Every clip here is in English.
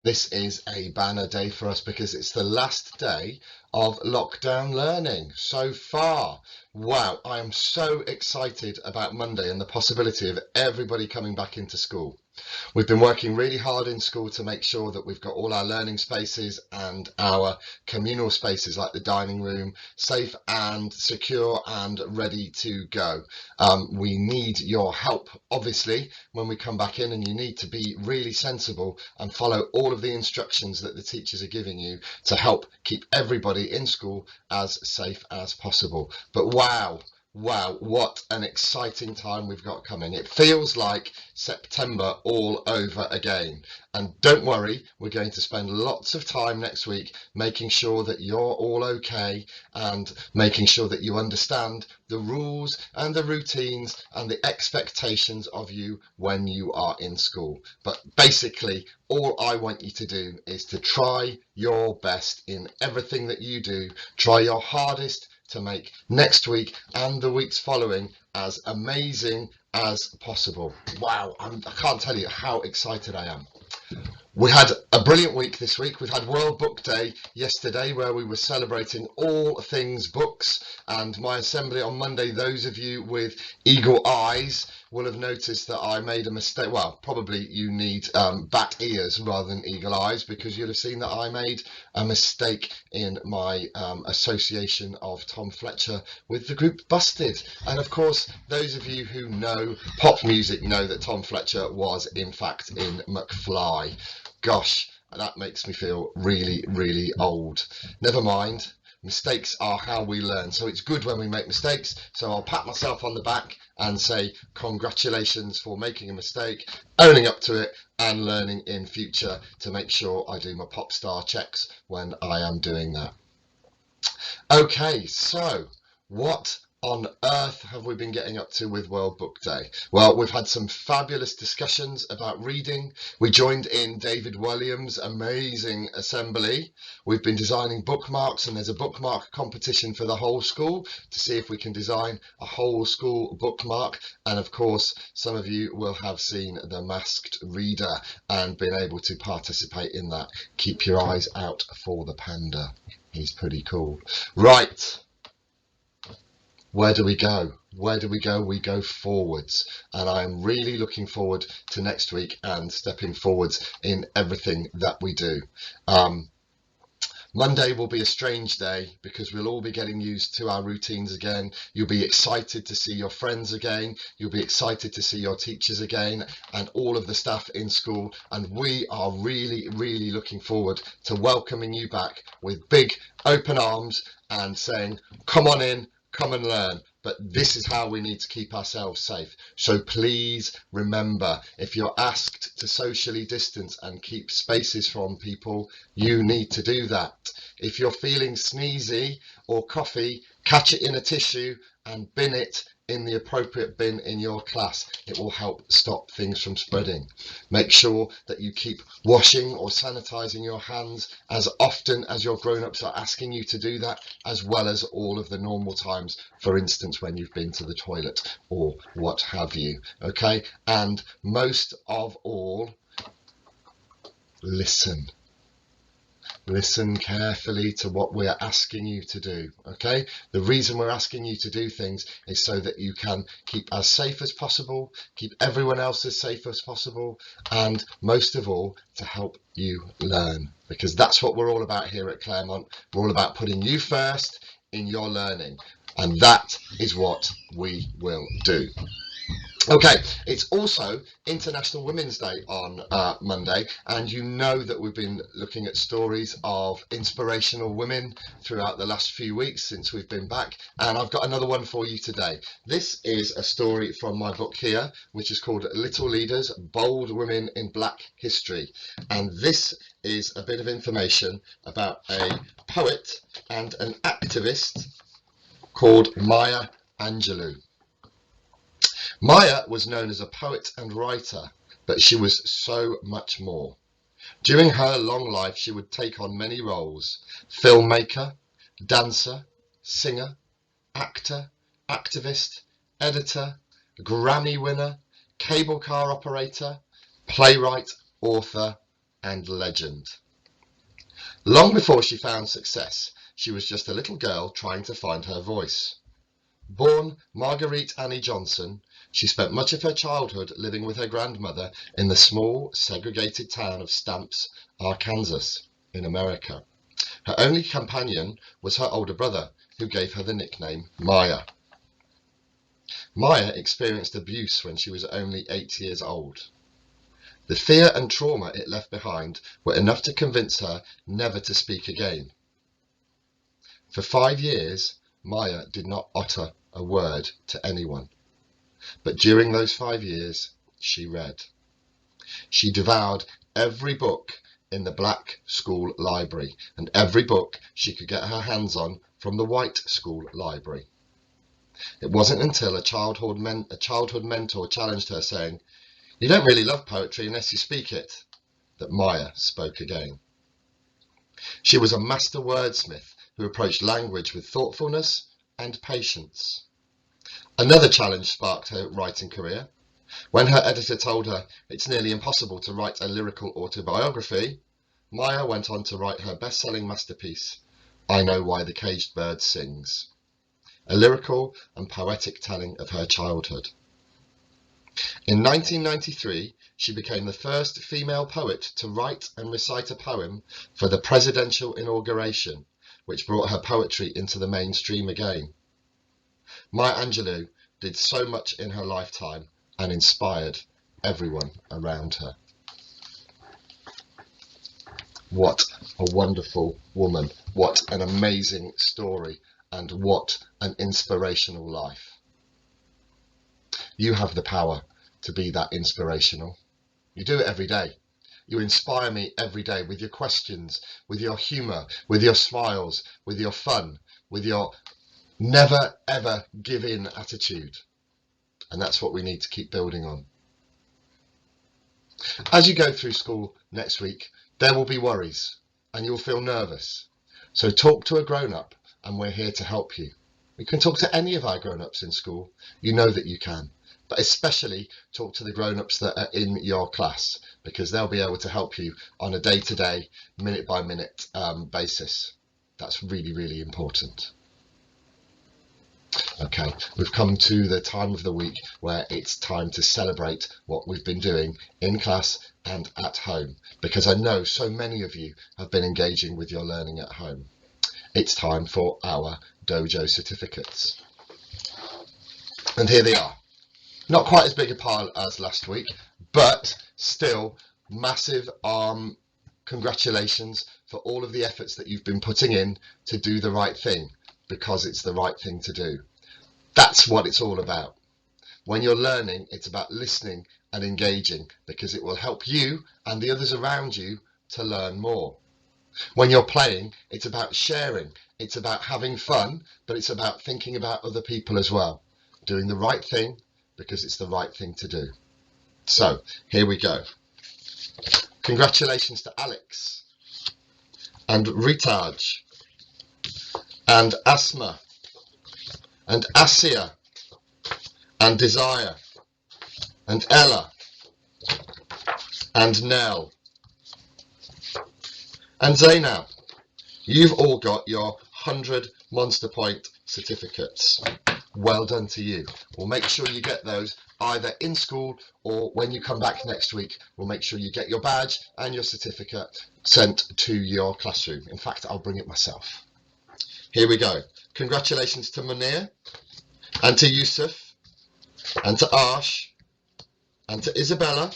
This is a banner day for us because it's the last day of lockdown learning so far. Wow, I am so excited about Monday and the possibility of everybody coming back into school. We've been working really hard in school to make sure that we've got all our learning spaces and our communal spaces like the dining room safe and secure and ready to go. We need your help, obviously, when we come back in, and you need to be really sensible and follow all of the instructions that the teachers are giving you to help keep everybody in school as safe as possible. But wow, what an exciting time we've got coming. It feels like September all over again. And don't worry, we're going to spend lots of time next week making sure that you're all okay and making sure that you understand the rules and the routines and the expectations of you when you are in school. But basically, all I want you to do is to try your best in everything that you do. Try your hardest to make next week and the weeks following as amazing as possible. Wow, I can't tell you how excited I am. We had a brilliant week this week. We've had World Book Day yesterday where we were celebrating all things books, and my assembly on Monday, those of you with eagle eyes will have noticed that I made a mistake. Well, probably you need bat ears rather than eagle eyes, because you'll have seen that I made a mistake in my association of Tom Fletcher with the group Busted. And of course, those of you who know pop music know that Tom Fletcher was in fact in McFly. Gosh, that makes me feel really, really old. Never mind. Mistakes are how we learn. So it's good when we make mistakes. So I'll pat myself on the back and say congratulations for making a mistake, owning up to it, and learning in future to make sure I do my pop star checks when I am doing that. Okay, so what on earth have we been getting up to with World Book Day? Well, we've had some fabulous discussions about reading. We joined in David Williams' amazing assembly. We've been designing bookmarks, and there's a bookmark competition for the whole school to see if we can design a whole school bookmark. And of course, some of you will have seen the Masked Reader and been able to participate in that. Keep your eyes out for the panda. He's pretty cool. Right. Where do we go? Where do we go? We go forwards. And I'm really looking forward to next week and stepping forwards in everything that we do. Monday will be a strange day because we'll all be getting used to our routines again. You'll be excited to see your friends again. You'll be excited to see your teachers again and all of the staff in school. And we are really, really looking forward to welcoming you back with big open arms and saying, come on in, come and learn. But this is how we need to keep ourselves safe. So please remember, if you're asked to socially distance and keep spaces from people, you need to do that. If you're feeling sneezy or coughy, catch it in a tissue and bin it in the appropriate bin in your class. It will help stop things from spreading. Make sure that you keep washing or sanitizing your hands as often as your grown-ups are asking you to do that, as well as all of the normal times, for instance, when you've been to the toilet or what have you. Okay, and most of all, listen. Listen carefully to what we're asking you to do, okay? The reason we're asking you to do things is so that you can keep as safe as possible, keep everyone else as safe as possible, and most of all, to help you learn. Because that's what we're all about here at Claremont. We're all about putting you first in your learning. And that is what we will do. Okay, it's also International Women's Day on Monday, and you know that we've been looking at stories of inspirational women throughout the last few weeks since we've been back, and I've got another one for you today. This is a story from my book here, which is called Little Leaders, Bold Women in Black History, and this is a bit of information about a poet and an activist called Maya Angelou. Maya was known as a poet and writer, but she was so much more. During her long life, she would take on many roles: filmmaker, dancer, singer, actor, activist, editor, Grammy winner, cable car operator, playwright, author, and legend. Long before she found success, she was just a little girl trying to find her voice. Born Marguerite Annie Johnson, she spent much of her childhood living with her grandmother in the small, segregated town of Stamps, Arkansas, in America. Her only companion was her older brother, who gave her the nickname Maya. Maya experienced abuse when she was only 8 years old. The fear and trauma it left behind were enough to convince her never to speak again. For 5 years, Maya did not utter a word to anyone. But during those 5 years, she read. She devoured every book in the black school library and every book she could get her hands on from the white school library. It wasn't until a childhood mentor challenged her, saying, "You don't really love poetry unless you speak it," that Maya spoke again. She was a master wordsmith who approached language with thoughtfulness and patience. Another challenge sparked her writing career. When her editor told her it's nearly impossible to write a lyrical autobiography, Maya went on to write her best-selling masterpiece, I Know Why the Caged Bird Sings, a lyrical and poetic telling of her childhood. In 1993, she became the first female poet to write and recite a poem for the presidential inauguration, which brought her poetry into the mainstream again. Maya Angelou did so much in her lifetime and inspired everyone around her. What a wonderful woman, what an amazing story, and what an inspirational life. You have the power to be that inspirational. You do it every day. You inspire me every day with your questions, with your humour, with your smiles, with your fun, with your never ever give in attitude. And that's what we need to keep building on. As you go through school next week, there will be worries and you'll feel nervous. So talk to a grown-up and we're here to help you. You can talk to any of our grown-ups in school. You know that you can. But especially talk to the grown-ups that are in your class, because they'll be able to help you on a day-to-day, minute-by-minute basis. That's really, really important. Okay, we've come to the time of the week where it's time to celebrate what we've been doing in class and at home, because I know so many of you have been engaging with your learning at home. It's time for our Dojo certificates. And here they are. Not quite as big a pile as last week, but still massive congratulations for all of the efforts that you've been putting in to do the right thing, because it's the right thing to do. That's what it's all about. When you're learning, it's about listening and engaging, because it will help you and the others around you to learn more. When you're playing, it's about sharing, it's about having fun, but it's about thinking about other people as well, doing the right thing because it's the right thing to do. So here we go. Congratulations to Alex and Ritaj and Asma and Asia and Desire and Ella and Nell and Zainab. You've all got your 100 Monster Point certificates. Well done to you. We'll make sure you get those either in school or when you come back next week. We'll make sure you get your badge and your certificate sent to your classroom. In fact, I'll bring it myself. Here we go. Congratulations to Munir and to Yusuf and to Ash and to Isabella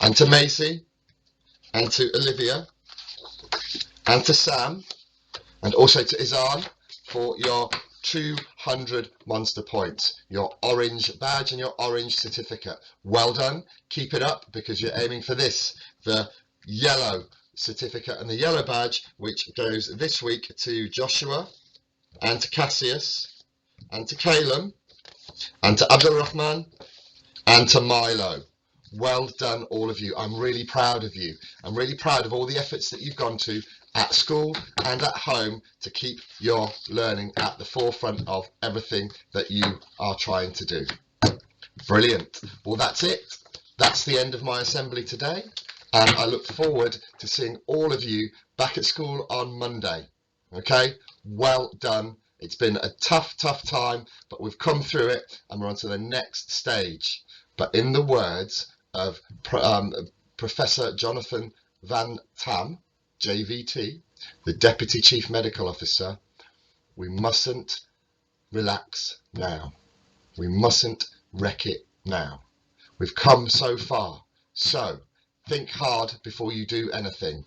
and to Macy and to Olivia and to Sam and also to Izan for your 200 Monster Points, your orange badge and your orange certificate. Well done. Keep it up, because you're aiming for this, the yellow certificate and the yellow badge, which goes this week to Joshua and to Cassius and to Caleb and to Abdul Rahman and to Milo. Well done, all of you. I'm really proud of you. I'm really proud of all the efforts that you've gone to at school and at home to keep your learning at the forefront of everything that you are trying to do. Brilliant. Well, that's it. That's the end of my assembly today. and I look forward to seeing all of you back at school on Monday. Okay, well done. It's been a tough time, but we've come through it and we're on to the next stage. But in the words of Professor Jonathan Van Tam, JVT, the Deputy Chief Medical Officer, we mustn't relax now. We mustn't wreck it now. We've come so far. So think hard before you do anything.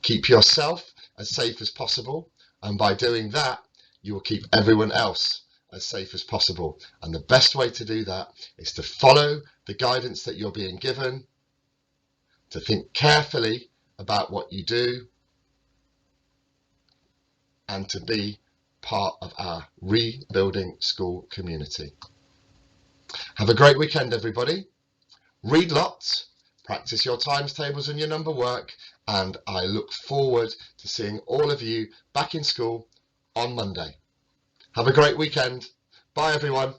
Keep yourself as safe as possible, and by doing that, you will keep everyone else as safe as possible. And the best way to do that is to follow the guidance that you're being given, to think carefully about what you do, and to be part of our Rebuilding School community. Have a great weekend, everybody. Read lots, practice your times tables and your number work, and I look forward to seeing all of you back in school on Monday. Have a great weekend. Bye, everyone.